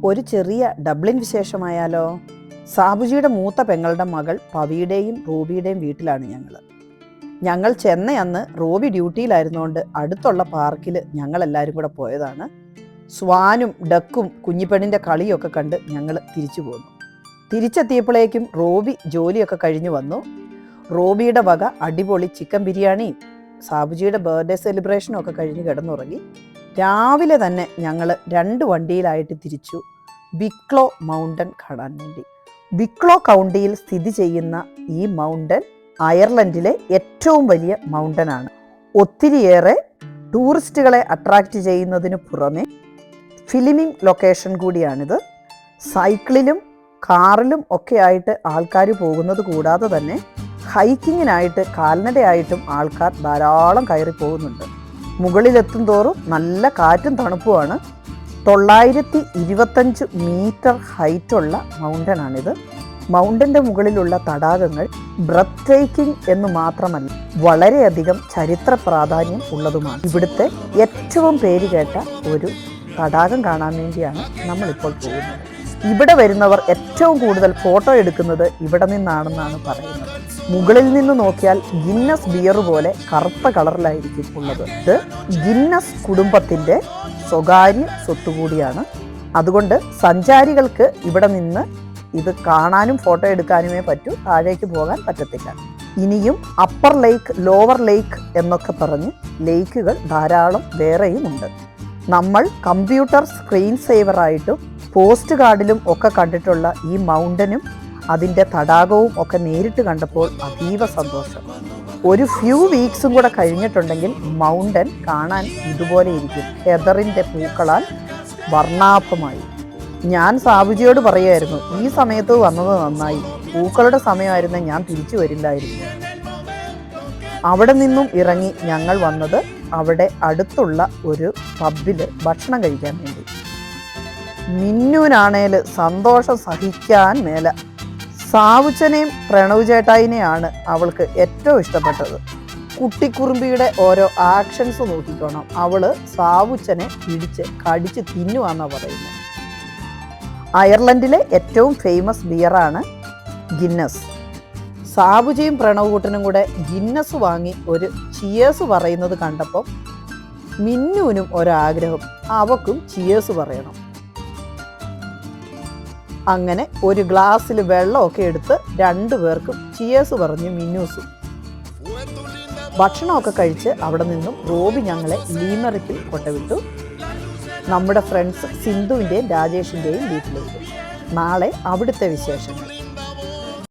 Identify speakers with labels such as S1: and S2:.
S1: ഒരു ചെറിയ ഡബ്ലിൻ വിശേഷമായാലോ? സാബുജിയുടെ മൂത്ത പെങ്ങളുടെ മകൾ പവിയുടെയും റൂബിയുടെയും വീട്ടിലാണ് ഞങ്ങൾ ചെന്ന അന്ന് റൂബി ഡ്യൂട്ടിയിലായിരുന്നുകൊണ്ട് അടുത്തുള്ള പാർക്കിൽ ഞങ്ങളെല്ലാവരും കൂടെ പോയതാണ്. സ്വാനും ഡക്കും കുഞ്ഞിപ്പെണ്ണിൻ്റെ കളിയൊക്കെ കണ്ട് ഞങ്ങൾ തിരിച്ചു പോന്നു. തിരിച്ചെത്തിയപ്പോഴേക്കും റൂബി ജോലിയൊക്കെ കഴിഞ്ഞു വന്നു. റൂബിയുടെ വക അടിപൊളി ചിക്കൻ ബിരിയാണിയും സാബുജിയുടെ ബർത്ത്ഡേ സെലിബ്രേഷനും ഒക്കെ കഴിഞ്ഞ് കിടന്നുറങ്ങി. രാവിലെ തന്നെ ഞങ്ങൾ 2 വണ്ടിയിലായിട്ട് തിരിച്ചു വിക്ലോ മൗണ്ടൻ കാണാൻ വേണ്ടി. വിക്ലോ കൗണ്ടിയിൽ സ്ഥിതി ചെയ്യുന്ന ഈ മൗണ്ടൻ അയർലൻഡിലെ ഏറ്റവും വലിയ മൗണ്ടനാണ്. ഒത്തിരിയേറെ ടൂറിസ്റ്റുകളെ അട്രാക്റ്റ് ചെയ്യുന്നതിന് പുറമെ ഫിലിമിംഗ് ലൊക്കേഷൻ കൂടിയാണിത്. സൈക്കിളിലും കാറിലും ഒക്കെ ആയിട്ട് ആൾക്കാർ പോകുന്നത് കൂടാതെ തന്നെ ഹൈക്കിങ്ങിനായിട്ട് കാൽനടയായിട്ടും ആൾക്കാർ ധാരാളം കയറി പോകുന്നുണ്ട്. മുകളിലെത്തും തോറും നല്ല കാറ്റും തണുപ്പുമാണ്. 925 മീറ്റർ ഹൈറ്റുള്ള മൗണ്ടനാണിത്. മൗണ്ടൻ്റെ മുകളിലുള്ള തടാകങ്ങൾ ബ്രത്ത് ടേക്കിംഗ് എന്ന് മാത്രമല്ല വളരെയധികം ചരിത്ര പ്രാധാന്യം ഉള്ളതുമാണ്. ഇവിടുത്തെ ഏറ്റവും പേര് കേട്ട ഒരു തടാകം കാണാൻ വേണ്ടിയാണ് നമ്മളിപ്പോൾ പോകുന്നത്. ഇവിടെ വരുന്നവർ ഏറ്റവും കൂടുതൽ ഫോട്ടോ എടുക്കുന്നത് ഇവിടെ നിന്നാണെന്നാണ് പറയുന്നത്. മുകളിൽ നിന്ന് നോക്കിയാൽ ഗിന്നസ് ബിയർ പോലെ കറുത്ത കളറിലായിരിക്കും ഉള്ളത്. ഇത് ഗിന്നസ് കുടുംബത്തിൻ്റെ സ്വകാര്യ സ്വത്തുകൂടിയാണ്. അതുകൊണ്ട് സഞ്ചാരികൾക്ക് ഇവിടെ നിന്ന് ഇത് കാണാനും ഫോട്ടോ എടുക്കാനുമേ പറ്റൂ, താഴേക്ക് പോകാൻ പറ്റത്തില്ല. ഇനിയും അപ്പർ ലേക്ക്, ലോവർ ലേക്ക് എന്നൊക്കെ പറഞ്ഞ് ലേക്കുകൾ ധാരാളം വേറെയും ഉണ്ട്. നമ്മൾ കമ്പ്യൂട്ടർ സ്ക്രീൻ സേവറായിട്ടും പോസ്റ്റ് കാർഡിലും ഒക്കെ കണ്ടിട്ടുള്ള ഈ മൗണ്ടനും അതിൻ്റെ തടാകവും ഒക്കെ നേരിട്ട് കണ്ടപ്പോൾ അതീവ സന്തോഷം. ഒരു ഫ്യൂ വീക്സും കൂടെ കഴിഞ്ഞിട്ടുണ്ടെങ്കിൽ മൗണ്ടൻ കാണാൻ ഇതുപോലെ ഇരിക്കും, ഹെദറിൻ്റെ പൂക്കളാൽ വർണ്ണാഭമായി. ഞാൻ സാബുജിയോട് പറയായിരുന്നു, ഈ സമയത്ത് വന്നത് നന്നായി, പൂക്കളുടെ സമയമായിരുന്നെ ഞാൻ തിരിച്ചു വരില്ലായിരുന്നു. അവിടെ നിന്നും ഇറങ്ങി ഞങ്ങൾ വന്നത് അവിടെ അടുത്തുള്ള ഒരു പബ്ബിൽ ഭക്ഷണം കഴിക്കാൻ വേണ്ടി. മിന്നുവിനാണേൽ സന്തോഷം സഹിക്കാൻ മേല. സാവുച്ചനെയും പ്രണവ് ചേട്ടായിനെയാണ് അവൾക്ക് ഏറ്റവും ഇഷ്ടപ്പെട്ടത്. കുട്ടിക്കുറുമ്പിയുടെ ഓരോ ആക്ഷൻസ് നോക്കിക്കോണം, അവള് സാവുച്ചനെ പിടിച്ച് കടിച്ച് തിന്നുവാന്നാണ് പറയുന്നത്. അയർലൻഡിലെ ഏറ്റവും ഫേമസ് ബിയറാണ് ഗിന്നസ്. സാബുജിയും പ്രണവ് കൂട്ടനും കൂടെ ഗിന്നസ് വാങ്ങി ഒരു ചിയേഴ്സ് പറയുന്നത് കണ്ടപ്പോൾ മിന്നുവിനും ഒരാഗ്രഹം, അവക്കും ചിയേഴ്സ് പറയണം. അങ്ങനെ ഒരു ഗ്ലാസ്സിൽ വെള്ളമൊക്കെ എടുത്ത് 2 പേർക്കും ചിയേഴ്സ് പറഞ്ഞു മിന്നൂസും. ഭക്ഷണമൊക്കെ കഴിച്ച് അവിടെ നിന്നും റോബി ഞങ്ങളെ ലീമറിക്കിൽ കൊണ്ടുവിട്ടു. നമ്മുടെ ഫ്രണ്ട്സ് സിന്ധുവിൻ്റെയും രാജേഷിൻ്റെയും വീട്ടിലേക്ക്. നാളെ അവിടുത്തെ വിശേഷങ്ങൾ.